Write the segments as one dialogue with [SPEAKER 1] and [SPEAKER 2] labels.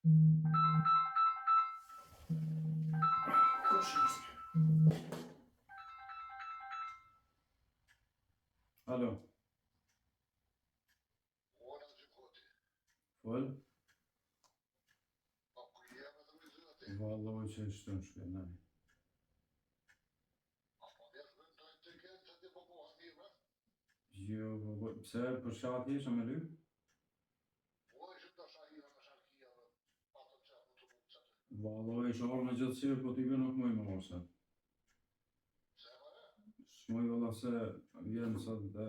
[SPEAKER 1] Alo. Fol. Vallahi që është të shkë, nej. Jo, pse për shati isha me ly? Vallahi isha orë me gjithë sirë, po t'i nuk mëj më orëse. Shmoj valla se vjen sot dhe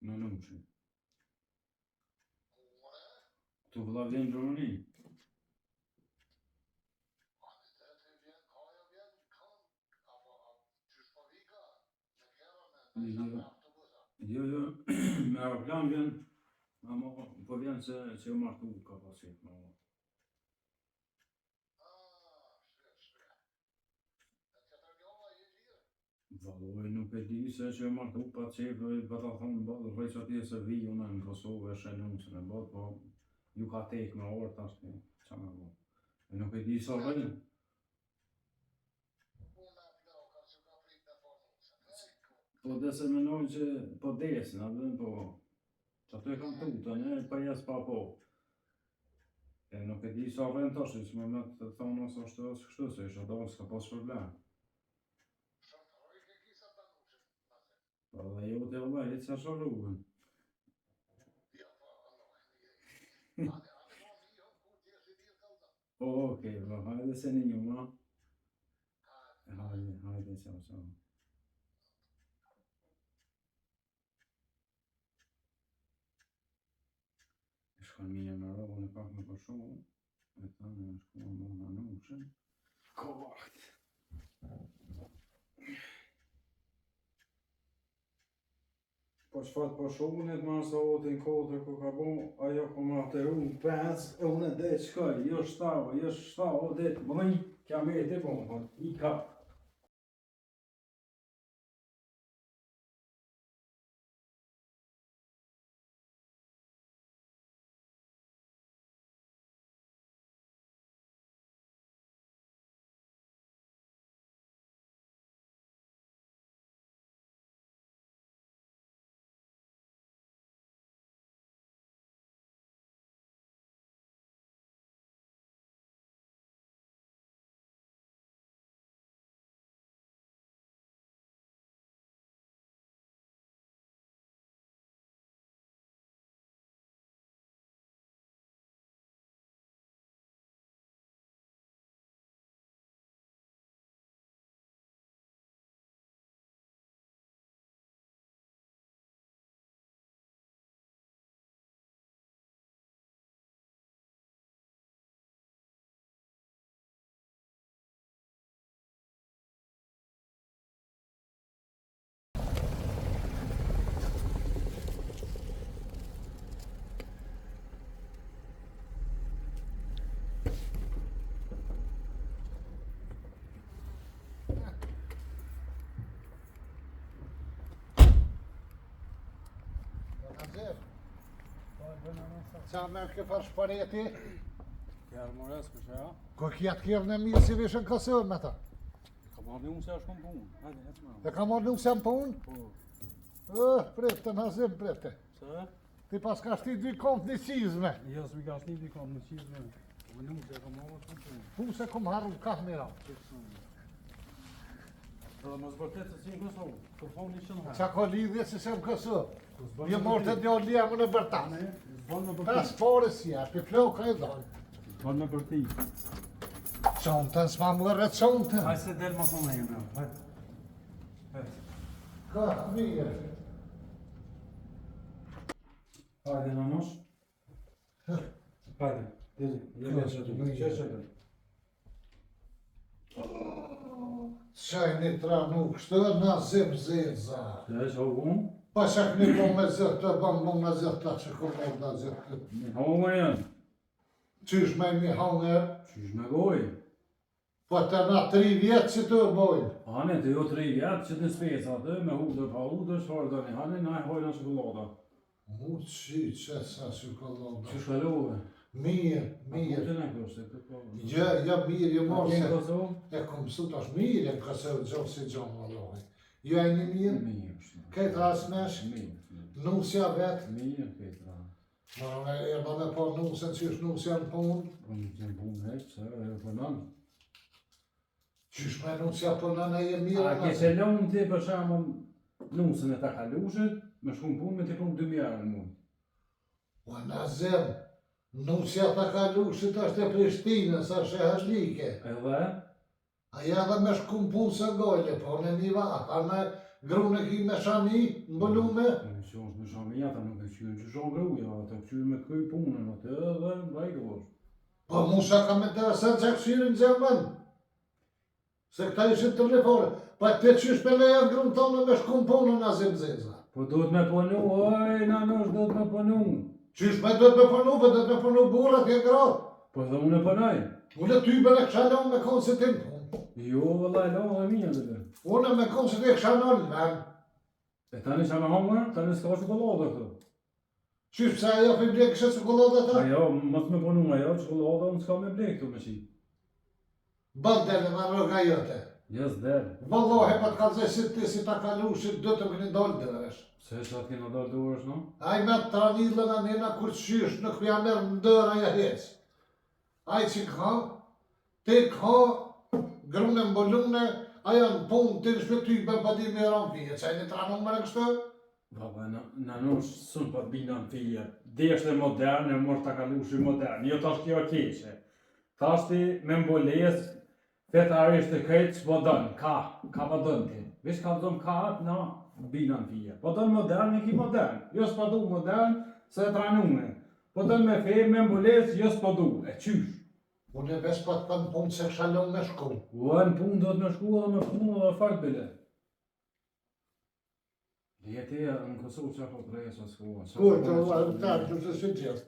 [SPEAKER 1] në numshi. Tu valla vjen Gjermani. Jo, me aeroplan vjen, ama po vjen se u martu ka pasit më. Valoj nuk e di se që e martu pa qepë, pa ta thonë bëllë, rrej që atje se vi unë në Kosovë e shenë se me bëllë, po ju ka tek me orë tash të qa me bëllë. E nuk e di sa rrejnë. Po dhe se menojnë që po desin, atë po që ato e kam tuta, ne pa jes pa po. E nuk e di sa rrejnë tash, që me të thonë ose është kështu, se isha do s'ka pas problem. Valla jo të valla, e që asha rrugën. Okej, bro, hajde se një një ma. Hajde, ciao. Shkon minja me robën e pak me përshohu, e thanë e shkuan më në nushën. Kovakt! Po çfarë po shohun e të marrë sa otin kodrë ku ka bo, ajo po ma të unë 5, e unë dhe qëkaj, jo 7, o dhe të mëj, kja me e të po, i ka.
[SPEAKER 2] Qa merë ke farë shpareti?
[SPEAKER 1] Kjerë mores për që ja?
[SPEAKER 2] Ko kjetë kjerë në mirë si vishën Kosovë me ta?
[SPEAKER 1] Ka marrë unë se është kom punë, hajde, hecë me.
[SPEAKER 2] E ka marrë nuk se më punë?
[SPEAKER 1] Po.
[SPEAKER 2] Prete, nazim prete.
[SPEAKER 1] Se?
[SPEAKER 2] Ti pas ka shti 2 kompë në qizme.
[SPEAKER 1] Jo, s'mi ka shti 2 kompë në qizme. Po nuk se ka marrë është kom punë.
[SPEAKER 2] Punë se kom harru ka mira.
[SPEAKER 1] Dhe mos vërtet se si në Kosovë, të thonë një qënë herë.
[SPEAKER 2] Qa ka lidhje si se më Kosovë? Një morë të një liamë në bërtas. Pes pare si ja, për flokë e dojnë.
[SPEAKER 1] Zbanë me bërti.
[SPEAKER 2] Qontën s'ma më rrët qontën.
[SPEAKER 1] Hajde se del ma thonë e jemi, hajde.
[SPEAKER 2] Ka mirë.
[SPEAKER 1] Hajde në nosh. Hajde, diri, qeshë.
[SPEAKER 2] Qaj një tra nuk shtë në zim zeza.
[SPEAKER 1] Dhe që o unë?
[SPEAKER 2] Pa shak një po me zërë të banë më me zërë të që kërë në zërë të.
[SPEAKER 1] Një hongër janë.
[SPEAKER 2] Qysh me një hongër?
[SPEAKER 1] Qysh me gojë?
[SPEAKER 2] Po të na 3 vjetë që të bojnë.
[SPEAKER 1] Hane, të jo 3 vjetë që të speca të, me hudër pa hudër, shfarë të një hane, na e hojnë në shokolata.
[SPEAKER 2] Mu që sa shokolata.
[SPEAKER 1] Që shkalove?
[SPEAKER 2] Mirë, mirë.
[SPEAKER 1] Të në kështë, të po...
[SPEAKER 2] Ja, mirë, jo
[SPEAKER 1] A
[SPEAKER 2] morë
[SPEAKER 1] ke në
[SPEAKER 2] se...
[SPEAKER 1] Kosovë?
[SPEAKER 2] E kom mësu tash mirë, e Kosovë gjohë si gjohë, vallohi. Jo e një mirë,
[SPEAKER 1] Mirë.
[SPEAKER 2] këtë rasnesh,
[SPEAKER 1] Mirë.
[SPEAKER 2] nusja vetë.
[SPEAKER 1] Mirë, këtë ra.
[SPEAKER 2] E ba me po nusën që është nusja në punë.
[SPEAKER 1] Unë të në punë heqë, se e punon.
[SPEAKER 2] Qysh me nusja punën e je mirë.
[SPEAKER 1] A ke që lonë ti për shamë nusën e ta kalushit, me shku në punë me ti punë 2 mjarë në mund.
[SPEAKER 2] O në zemë, nusja ta kalushit është e Prishtinës, është e Hëllike.
[SPEAKER 1] Edhe?
[SPEAKER 2] Aja dhe me shku në punë së gojle, po në një vakë, a me grunë e ki me shami, mbëllume.
[SPEAKER 1] Në që është me shamë jata, nuk e qyën që shonë gruja, ata qyën me të këj punën, atë edhe në bajdo është.
[SPEAKER 2] Po Musa ka me interesant që kësirën gjemën. Se këta ishën të telefone. Pa të qysh me leja grunë tonë me shku në punën a zemë zeza.
[SPEAKER 1] Po do të me punu, oj, nanosh do të me punu.
[SPEAKER 2] Qysh me do të me punu, po do të me punu burat e gratë.
[SPEAKER 1] Po dhe unë e punoj.
[SPEAKER 2] Unë ty me në kësha lonë me konë se ti në punë.
[SPEAKER 1] Jo, vëllaj, lo dhe mija dhe dhe.
[SPEAKER 2] Unë me konë se ti kësha lonë në venë.
[SPEAKER 1] E tani që në hongër, tani s'ka çokoladë këtu.
[SPEAKER 2] Qysh pëse ajo për i blekë kështë çokoladë ata?
[SPEAKER 1] Ajo, mos me punu ajo, çokoladë, unë s'ka me blek këtu me qi.
[SPEAKER 2] Bëllë dhe me rëga jote.
[SPEAKER 1] Jes der.
[SPEAKER 2] Vallohi pa të kalëzhe si ti si ta kalushit, do të këni dollë dhe vesh.
[SPEAKER 1] Se që atë kena dorë duarsh, no?
[SPEAKER 2] Aj me të tranillën a nena kur qysh, nuk pja merë në dërë aja hecë. Aj që ka, ti ka, grune mbëllune, aja në punë, ti në shpety për padi me ranë fije, që ajni tranu më në kështë?
[SPEAKER 1] Baba, nanosh sun pa bina në fije. Deshte modern, e mos ta kalushi modern. Jo tash kjo keqe. Tash ti me mboles, fetarisht të krejt s'po dën, ka po dën ti. Vesh ka dën ka, na bina në fije. Po dën modern, e ki modern. Jo s'po du modern, se e tranume. Po dën me fe, me mboles, jo s'po du. E qysh?
[SPEAKER 2] Unë e vesh pa të për në punë se shalon me shku.
[SPEAKER 1] Ua në punë do të me shku edhe me punë edhe fakt bile. Jeti në Kosovë që po prejes o s'kua.
[SPEAKER 2] Kur, ta, të të si gjithë.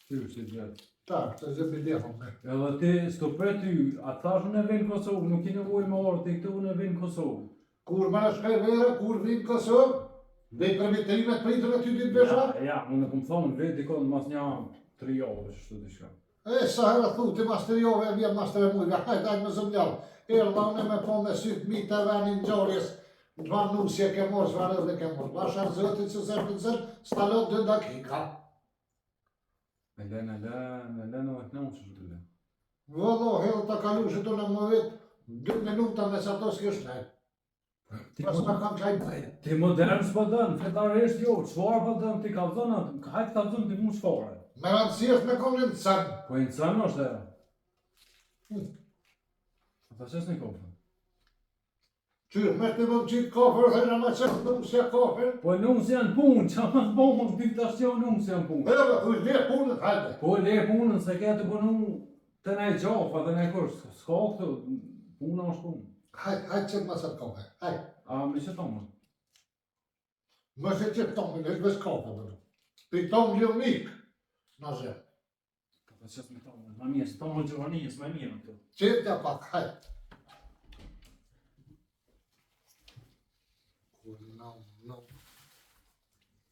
[SPEAKER 1] Qysh si gjithë.
[SPEAKER 2] Ta, të zë bilehon me.
[SPEAKER 1] Edhe ti s'to për ty, atë thash unë e vinë Kosovë, nuk i nevoj me orë ti këtu unë e vinë Kosovë.
[SPEAKER 2] Kur më në shkaj vera, kur vinë Kosovë, dhe i përmiterimet pritën e ty ditë besha?
[SPEAKER 1] Ja, unë e këmë thonë vetë dikon mas një 3 javë, shtu di shka.
[SPEAKER 2] E, sa herë thu, ti masteriove e vjen mastere mujve, hajt me zëmljallë. Erë une me po me sytë mi të venin gjarjes, në nusje ke morë, zvarë dhe ke morë. Bashar zëtit që se përcër, stalot 2 dakika.
[SPEAKER 1] Me lene edhe kënë që shtu le.
[SPEAKER 2] Vëllo, hedhë të kalushit unë më vetë, 2 minuta me sa to s'ke shnej. Pas ma kam qajnë bëjë.
[SPEAKER 1] Ti modern s'po dënë, fetarisht jo, qëfar po dënë, ti ka dhënë atë, hajtë ka dhënë ti mu qëfare.
[SPEAKER 2] Me rëndësirës me kom një të sënë.
[SPEAKER 1] Po i në cënë është e. Ata qës një kofë?
[SPEAKER 2] Qyrë, me të më qitë kofër, dhe në me qëtë në mësja kofër.
[SPEAKER 1] Po nusë janë punë, që ma të bohë, ty të ashtjo nusë janë punë.
[SPEAKER 2] Edhe, ku le punët, hajde.
[SPEAKER 1] Po le punën, se ke të punu të nej gjofa dhe nej kërës, s'ka këtu, puna është punë.
[SPEAKER 2] Hajde qëtë më qëtë kofër, hajde.
[SPEAKER 1] A më që tomë?
[SPEAKER 2] Më që qëtë tomë, në shbës kofër, dhe. Për tomë lë mikë, në zhe.
[SPEAKER 1] Po të qëtë me tomë, ma mirë, së tomë gjëvanijës, me mirë në të.
[SPEAKER 2] Qëtë ja pak, hajde. No.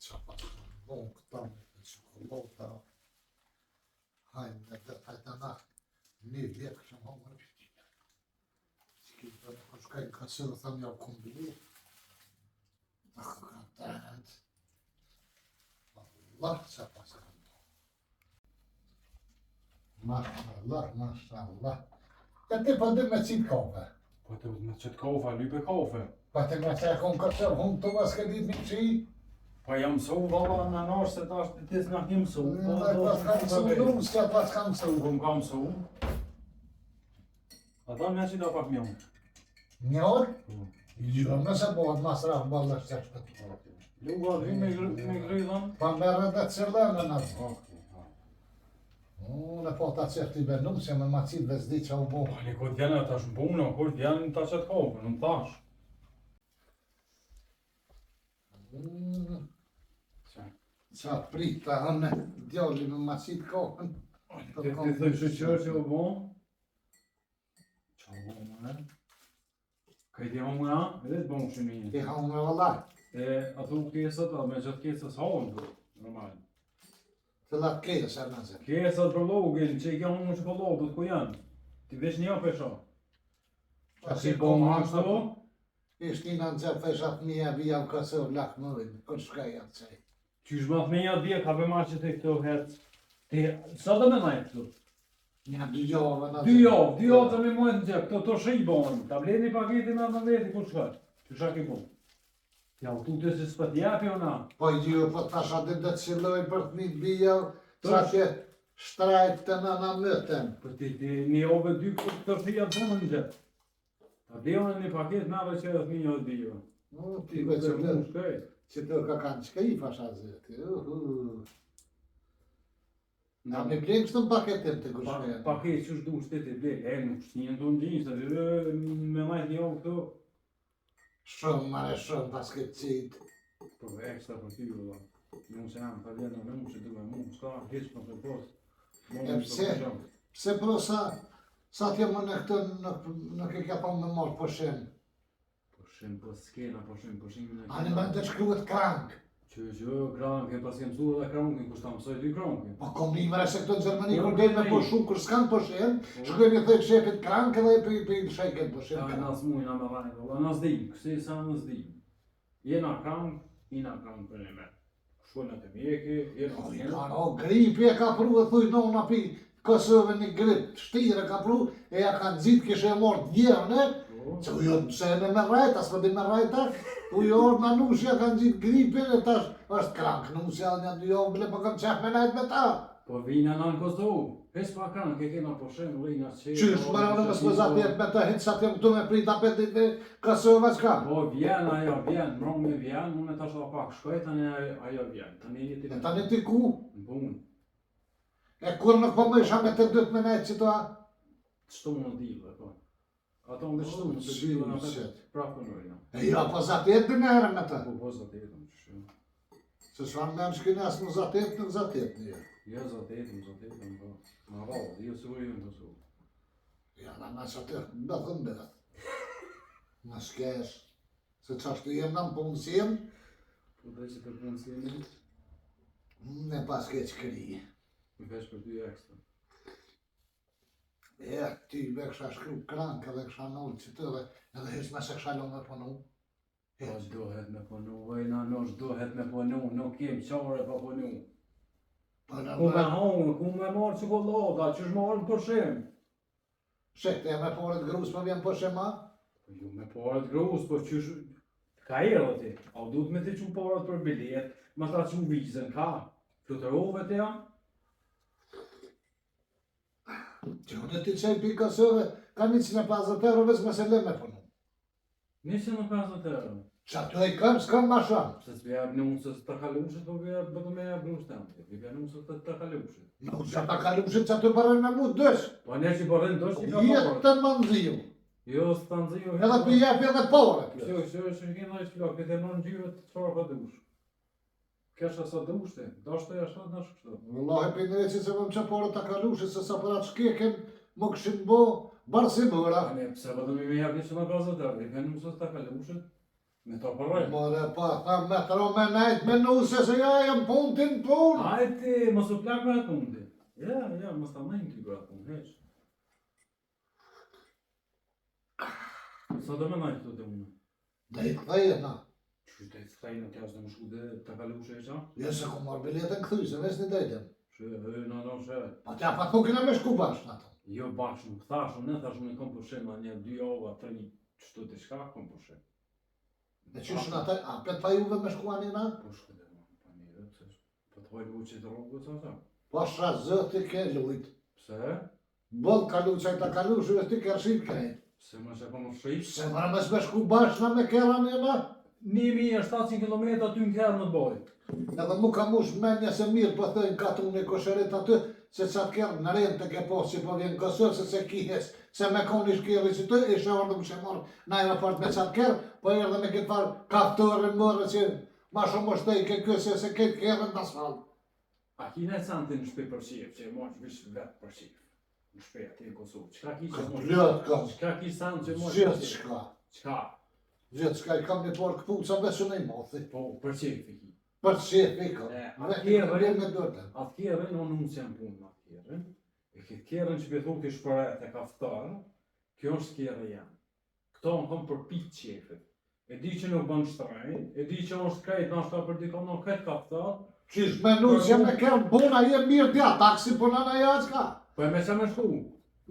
[SPEAKER 2] Qa pa të bon këta me qokolata. Hajde, hajde na. Një vjekë që më më rëpjë. Që të në shkajnë ka sërë, thëmë ja u kombinu. Ka të rëndë. Allah, qa pa së rëndë. Mashallah. Ja ti pa dy me qitë kafe.
[SPEAKER 1] Po të me qëtë kofa, lype kofe.
[SPEAKER 2] Pa të me se kom këtë hum të vas këtë ditë një qi.
[SPEAKER 1] Po jam mësu, valla, në nërë se ta është të tisë në një mësu.
[SPEAKER 2] Dhe pas kam mësu, nuk s'ka pas kam mësu.
[SPEAKER 1] Po më ka mësu. Ata me që da pak mjonë.
[SPEAKER 2] Njërë? Jo, nëse bëhet mas rafë bëllë është që shpëtë.
[SPEAKER 1] Luga, dhi me grydhën.
[SPEAKER 2] Pa merë dhe cërlënë në në.
[SPEAKER 1] Ok,
[SPEAKER 2] Në po ta qërë t'i benum, se me ma qitë dhe zdi që u bo.
[SPEAKER 1] po një këtë janë ata është mbunë, kur t'janë ta qëtë kofe, në më thash.
[SPEAKER 2] Qa prita hënë, djalli me ma qitë kohën.
[SPEAKER 1] Ti thëj shëqërë që u bo? Qa u bo më e? Kajti ha më e? Edhe të bo më shumë
[SPEAKER 2] Ti ha unë e vëllaj.
[SPEAKER 1] E a thu kesët, a me gjithë kesës haun, normal.
[SPEAKER 2] Të latë kejtë se në zemë.
[SPEAKER 1] Kesat për login, që i kjo unë që për logët ku janë. Ti vesh një pesha. A si po më ashtu?
[SPEAKER 2] Ishtë një në zemë feshat mija vija më Kosovë lakë mërin, këtë shka janë qaj.
[SPEAKER 1] Qysh më thme një dhja ka për marë që të këto hec. Ti, sa do me najtë këtu?
[SPEAKER 2] Një 2 javë në
[SPEAKER 1] 2 javë të me mojtë në gjep, të shi i bonë. Ta bleni paketi me në veti, ku shka? Që shak i bonë? Ja, u tu të si s'pët jepi ona.
[SPEAKER 2] Po i gjyë, po të asha dhe të ciloj për të një bija, sa që shtrajt të në mëtën.
[SPEAKER 1] Për ti një ove 2 të shia të bonë në gjep. Ta bleni një paket me dhe që e thmi një dhja.
[SPEAKER 2] Ti veç
[SPEAKER 1] Që
[SPEAKER 2] e
[SPEAKER 1] mu
[SPEAKER 2] vërë,
[SPEAKER 1] shkej.
[SPEAKER 2] që të ka kanë qëka i fasha zëti. Na me blenë kështë në paketim të kushkejnë.
[SPEAKER 1] Paket që shdu shtetë e blek, nuk shtë një tonë gjinë, se dhe me majtë një ovë këto.
[SPEAKER 2] Shumë, mare shumë, pas këtë qitë.
[SPEAKER 1] Po ekstra për ty, vëlla. Nuk se jam të vjenë në mu, që duhe mu, s'ka heq për të posë.
[SPEAKER 2] E pse? Pse pro sa t'jem më në këtë nuk e kja pa me marrë pëshim.
[SPEAKER 1] Pëshim për skena, pëshim në
[SPEAKER 2] Ani me të shkruhet krank.
[SPEAKER 1] Që, kranke, pas jem su edhe kranke, kus ta mësoj dy kranke.
[SPEAKER 2] Po kom një mre se këto në Gjermani kur del me pëshu, kur s'kan pëshim, shkruhem i thëjt shepit krank edhe i shajken pëshim.
[SPEAKER 1] Ta e nas mujna me vajnë, vëlla, nas dim, kësi sa nas dim. Jena krank, jena krank për një me. Shkojnë të mjeki,
[SPEAKER 2] O, i
[SPEAKER 1] jena
[SPEAKER 2] kanë, o, gripi e ka pru dhe thuj no në pi Kosovë një grip, shtire ka pru, e ja kanë gjitë kishe e morë djerën, që u jo pëse e me rajta, s'po di me rajta, u jo orë në nushja kanë gjitë gripin e tash është krank, nusja një 2 javë bile po kam qef me najt me ta.
[SPEAKER 1] Po vina në Kosovë, hes pa kranke, kena pëshim, vina që...
[SPEAKER 2] Qysh, më rëmë më s'po zatjet me të hitë sa t'jem këtu me prit apetit e Kosovë s'ka.
[SPEAKER 1] Po vjen, ajo vjen, mrong me vjen, unë e tash da pak shkoj, tani ajo vjen, tani jeti
[SPEAKER 2] E tani ti ku?
[SPEAKER 1] në punë.
[SPEAKER 2] E kur nuk po më isha me të dytë me nejtë që ta?
[SPEAKER 1] Çto më ndihë, po. Ato më shtu, se di në atë prapë punojnë.
[SPEAKER 2] E jo, po zatjet dhe në herë me të.
[SPEAKER 1] Po po zatetëm, që
[SPEAKER 2] Se shfar me më shkine asë në zatjet, nuk zatjet një.
[SPEAKER 1] jo zatetëm, po. Ma rrallë, jo se vojën të su.
[SPEAKER 2] Ja, në që të bëthën bëthë. Në shkesh. Se qashtu jem në më punësim,
[SPEAKER 1] Po dhe që të punë si e një,
[SPEAKER 2] ne pas keq kri.
[SPEAKER 1] më vesh për 2 ekstra.
[SPEAKER 2] E, ti me kësha shkru krank edhe kësha nëllë që të edhe hish me se kësha lo me punu.
[SPEAKER 1] Po dohet me punu, vajna nosh dohet me punu, nuk jem qare pa punu.
[SPEAKER 2] Po në
[SPEAKER 1] Ku me hongë, ku me marë qokolada, që është marë në përshim.
[SPEAKER 2] Shekte e me porët grus po vjen po shema?
[SPEAKER 1] Po ju me parët grus, po qysh... Ka erë ti, a u duhet me ti që parët për bilet, ma ta që vizën, ka? Flutërove të janë?
[SPEAKER 2] Që unë ti qej pi Kosovë, ka 150 euro vës me se le me punu.
[SPEAKER 1] 150 euro.
[SPEAKER 2] Që ato e kam, s'kam ma shumë.
[SPEAKER 1] Se s'bja nusës të kalushit, po bja bëtë me ja brus të më. Bja nusës të kalushit.
[SPEAKER 2] Nuk që ata kalushit që ato përën me mu dësh.
[SPEAKER 1] Po ne që përën dosh që ka
[SPEAKER 2] Jetë
[SPEAKER 1] parët.
[SPEAKER 2] të më nëziju.
[SPEAKER 1] Jo, së të nëziju.
[SPEAKER 2] Edhe pi jepi edhe porët.
[SPEAKER 1] Që kena i shplak, këtë e në gjyve të qfarë pa dush. Kesha sa dushte, dashte e ashtë në shkështu.
[SPEAKER 2] Wallahi për në reci se më që porët të kalushit, se sa për atë shkeken, më këshin bo barë si bëra.
[SPEAKER 1] A ne, pse vëdëm i me jep 150 euro, i kanë nusës të kalushit, me ta përrejnë.
[SPEAKER 2] More pa, tha me tro me nejt me nuse se ja jam pun tin pun.
[SPEAKER 1] Ajti, mos u plak me atë punë. Ja, mos ta mëjnë ty për atë punë, heq. Sa do me najtë të unë?
[SPEAKER 2] Dhe i këtheje na.
[SPEAKER 1] Që të thajnë në tjashtë dhe më shku dhe të kalushe e qa?
[SPEAKER 2] Jo se ku marrë biletën këthuj, se ves një dejtem.
[SPEAKER 1] Që në në
[SPEAKER 2] Pa tja pa thukina me shku bashkë në ato.
[SPEAKER 1] Jo bashkë nuk thashë, ne thashë me kom përshem, a një 2 ova, 3, qëtu të shka kom përshem.
[SPEAKER 2] Dhe qysh në ata, a pet pa juve me shku anina?
[SPEAKER 1] Po shku dhe më, pa mirë, pëse po të hojnë u që të rogë, të ata.
[SPEAKER 2] Po shra zëti ke lujt.
[SPEAKER 1] Pse?
[SPEAKER 2] Bëll kalu qaj ta kalu shu e ti kërshit krejt.
[SPEAKER 1] Pse më që kom shqip?
[SPEAKER 2] Se mërë mes me shku bashkë na me kera njëna.
[SPEAKER 1] 1700 km aty në kërë më të bojë.
[SPEAKER 2] Edhe mu ka mush menja se mirë po thëjnë ka të unë i kosherit aty, se qatë kërë në rejnë të ke posë që po vjen Kosovë, se se kihes, se me koni shkjeli që të, ishe orë më shemarë na i raport me qatë kërë, po e dhe me këtë farë kaftore mërë që ma shumë është të i ke këse se këtë kërën të asfalt.
[SPEAKER 1] A ki ne canti në shpe për shqip, që e mosh vish vetë për shqip. Në shpe ati në Kosovë. Qka ki që mosh?
[SPEAKER 2] Lëtë kam,
[SPEAKER 1] Qka ki sanë që mosh?
[SPEAKER 2] gjithë shka.
[SPEAKER 1] Qka?
[SPEAKER 2] Gjithë shka i kam një porë këpuca veç në i mothi.
[SPEAKER 1] Po, për qef i ki.
[SPEAKER 2] Për shefi ka.
[SPEAKER 1] Atëherë
[SPEAKER 2] Me dërte.
[SPEAKER 1] atëherë unë nuk jam punë atëherë. E këtë kjerën që bëthu të shpëret e kaftarë, kjo është kjerë jam. Këto në kom përpit qefit. E di që nuk bën shtraj, e di që është krejt në ashta për dikon në këtë kaftarë.
[SPEAKER 2] Qish me nuk që me kërë buna je mirë tja, taksi puna në jazka.
[SPEAKER 1] Po e me që me shku?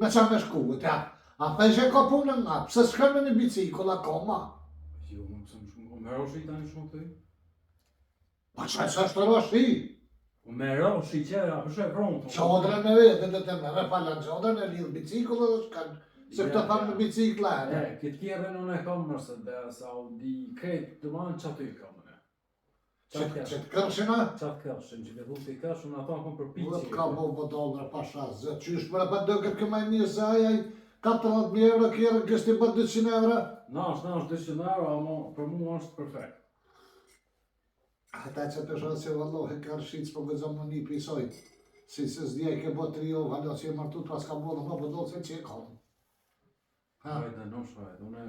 [SPEAKER 2] Me qa me shku, tja. A pe që ka punën nga, pëse s'ka me një bicikula koma?
[SPEAKER 1] Jo, nuk se më shku, me roshi tani shumë të i?
[SPEAKER 2] Pa që është roshi?
[SPEAKER 1] Me roshi qera, për shë e pronto.
[SPEAKER 2] Qodrën e vetë, dhe të me repalan qodrën e lidhë bicikula dhe shkanë. Se këtë thamë në bicikla e.
[SPEAKER 1] Këtë kjerën unë e kam Mercedes, Audi, krejt të manë që aty kam.
[SPEAKER 2] Që të kërshina?
[SPEAKER 1] Qatë kërshin, që bëthu të i kërshin, ata kom përpit
[SPEAKER 2] Vëtë
[SPEAKER 1] qefit.
[SPEAKER 2] ka bo dollër pasha, zë qysh për e për dëgët këmaj mirë se ajaj 14.000 euro kjerën kështë i për 200 euro.
[SPEAKER 1] Nash, 200 euro, ama për mu është perfekt.
[SPEAKER 2] Ata që përshon se vëllohi kërshit s'po gëzëm në një pisoj. Si se zdje ke bo 3 ovë, halo që e martut pas ka bo dhe më për dollë se që e kam.
[SPEAKER 1] Hajde, nosh, hajde, une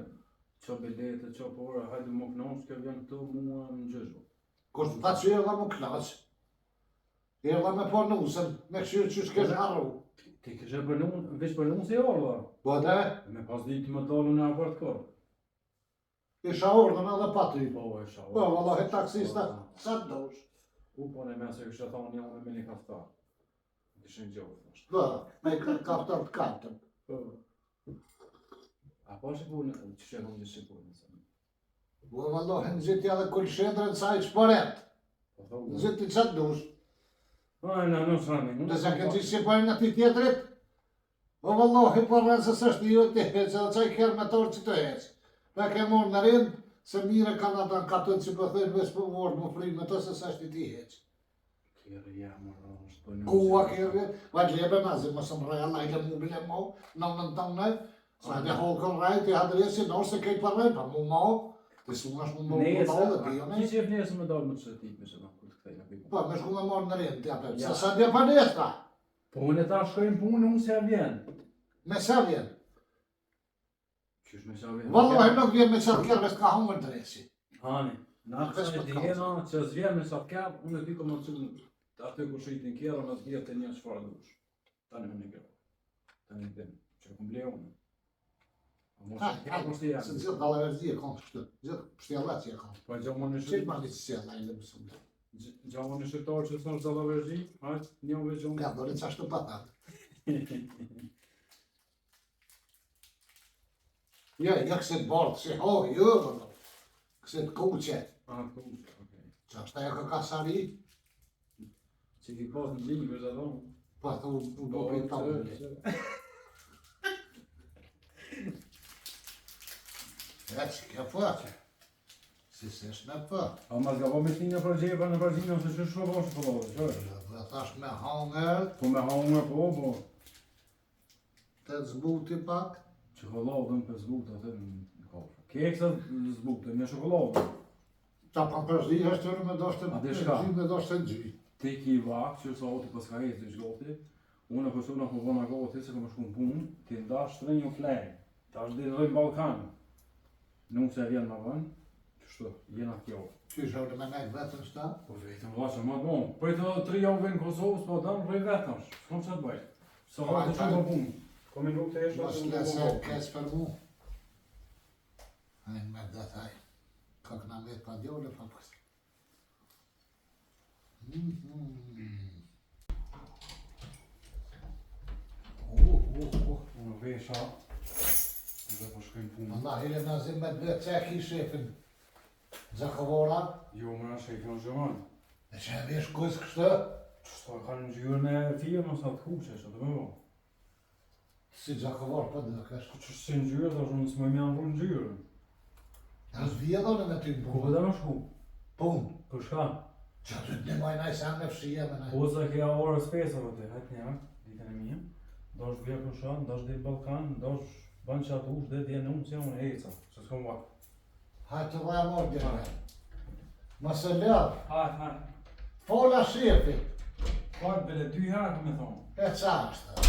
[SPEAKER 1] që bilete, që pore, hajde më knosh, kjo vjen këtu mua në gjëzhu.
[SPEAKER 2] Kështë ta që erdha më knaq. Erdha me po nusën, me këshirë që shkesh arru.
[SPEAKER 1] Ti kështë për nun, veç për nun si orë, dhe.
[SPEAKER 2] Po dhe,
[SPEAKER 1] Me pas ditë më dalë në apart kërë.
[SPEAKER 2] isha ordën edhe pa ty.
[SPEAKER 1] Po, e shau.
[SPEAKER 2] Po, vëllohi taksista, sa të dosh.
[SPEAKER 1] U po në mesë e kështë thonë një unë me një kaftar. Kështë në gjohë, thashtë.
[SPEAKER 2] Po, me kaptar të kaptën.
[SPEAKER 1] Po. A po që punë, që që e kom një që punë, nëse.
[SPEAKER 2] Po, vëllohi në zitja dhe kulshendrën sa i shporet.
[SPEAKER 1] Po, thonë.
[SPEAKER 2] Në zitja sa të dosh.
[SPEAKER 1] Po, e në nësë rani.
[SPEAKER 2] Dhe se këtë që shqipojnë në ti tjetërit, o vëllohi por rësës është ju të heqë, edhe qaj kërë me torë që të heqë. Me ke morë në rinë, se mire kanë ata në katën që përthejnë vesh për morë më frinë me të se së është i ti heqë.
[SPEAKER 1] Kjerë jam, është për një.
[SPEAKER 2] Kua kërë, vajtë lebe nazi, më së më rejë, lajle mu bile mo, në tonë në, sa dhe holkën rajë, të hadë resi, nërë se kejtë për rejë, pa mu mo, të su në shmu më më dollë, të jo
[SPEAKER 1] Ki
[SPEAKER 2] ne.
[SPEAKER 1] që e nesë me dalë më të shëtit, me që në këtë këtej në pikon.
[SPEAKER 2] Po, me shku me morë në rinë, të japë,
[SPEAKER 1] Ja.
[SPEAKER 2] se sa dhe pa nesta,
[SPEAKER 1] Po, unë e ta shkojnë punë, unë se a vjen.
[SPEAKER 2] me sa vjen.
[SPEAKER 1] Qysh me që a vjen?
[SPEAKER 2] Vëllohi nuk vjen me qatë kërë, ka hongër të resi.
[SPEAKER 1] Hani, në
[SPEAKER 2] Vesh
[SPEAKER 1] atë
[SPEAKER 2] për
[SPEAKER 1] e djena që s'vjen me sa kap, unë e di kom në cunë aty ku shritin kjera me t'vjet të një qëfar dush. Tani unë e kërë. Tani të që e kom ble unë. A mos e kërë mos të
[SPEAKER 2] Se
[SPEAKER 1] jam.
[SPEAKER 2] gjithë dalaverzi e kam kështë, gjithë pështjellat që e kam.
[SPEAKER 1] Po e gjohë në
[SPEAKER 2] Qëtë
[SPEAKER 1] shqiptar,
[SPEAKER 2] ma një që sjella i lëmë sëmë.
[SPEAKER 1] gjohë në shqiptar që thonë zallaverzi, hajtë, një uve gjohë.
[SPEAKER 2] Ka dore qashtu pata. Ja, kësit bordë, si ho, jo, vëllo. Kësit kuqe.
[SPEAKER 1] Ah, kuqe, okej.
[SPEAKER 2] Që është ajo ka kasari,
[SPEAKER 1] Që ki pas në gjingë, vëzë ato.
[SPEAKER 2] pa të u do për ta ule. Ja, që ke fëqe. Si se është me fë.
[SPEAKER 1] A ma s'ka po me shtinë për gjepa në përgjinë, ose që shko po shko po, që?
[SPEAKER 2] Dhe thash me hangër,
[SPEAKER 1] Po me hangë po,
[SPEAKER 2] të zbuti pak.
[SPEAKER 1] Çokoladën për zbutë atë në kafë. Keksa zbutë, me çokoladë.
[SPEAKER 2] Ta pa përzi është të me doshtë
[SPEAKER 1] A dhe shka?
[SPEAKER 2] me doshtë në gjy.
[SPEAKER 1] Ti ki vakë, që sa oti pas ka jetë të shgoti, unë e kësuna po vona goti se këmë shku në punë, ti ndash të një flejë. Ta është dhe në Balkanë. Nuk se vjen ma vënë, qështu, jena kjo.
[SPEAKER 2] Që shërë me nejtë vetën shta?
[SPEAKER 1] Po vetëm vlasë ma bon. Po i të 3 javëve në Kosovës, po damë rëj vetëm, shkëm që të bëjë. Sa
[SPEAKER 2] Po,
[SPEAKER 1] hajtë
[SPEAKER 2] ajta-
[SPEAKER 1] që më punë. Ko minutë e
[SPEAKER 2] Mos
[SPEAKER 1] shë
[SPEAKER 2] lese kes për mu. Hajnë me dhe thaj. Ka këna me pa djole, pa përst.
[SPEAKER 1] Unë vesha, dhe po shkojnë punë.
[SPEAKER 2] Allah, hele në zim me dhe ceki shefin. Zakavora,
[SPEAKER 1] Jo, më në shekë në zhëmanë.
[SPEAKER 2] e që e vesh kujës kështë,
[SPEAKER 1] Qëta kanë në gjyrën e firmë, sa të kuqe, që të më bo.
[SPEAKER 2] si zakavor për dhe kësh.
[SPEAKER 1] Që është si në gjyrë, dhe shumë s'më mjanë rru në gjyrën.
[SPEAKER 2] As vjedhën e me ty në
[SPEAKER 1] Ku
[SPEAKER 2] punë.
[SPEAKER 1] dhe më shku?
[SPEAKER 2] Punë.
[SPEAKER 1] Për shka?
[SPEAKER 2] Që ty të një majnaj sa me fshia me nej.
[SPEAKER 1] Po zë kja orës 5 vëtë, hajtë një aktë, ditën e mija. Dosh vje për shka, dosh dhe Balkan, dosh banë që atë ush dhe dhe në unë që unë heca, që s'kom vakë.
[SPEAKER 2] Hajtë të vaja morë dhe. Më së lërë,
[SPEAKER 1] Hajtë, hajtë.
[SPEAKER 2] fola shefi,
[SPEAKER 1] Hajtë bele 2 herë, me thonë.
[SPEAKER 2] e qa është.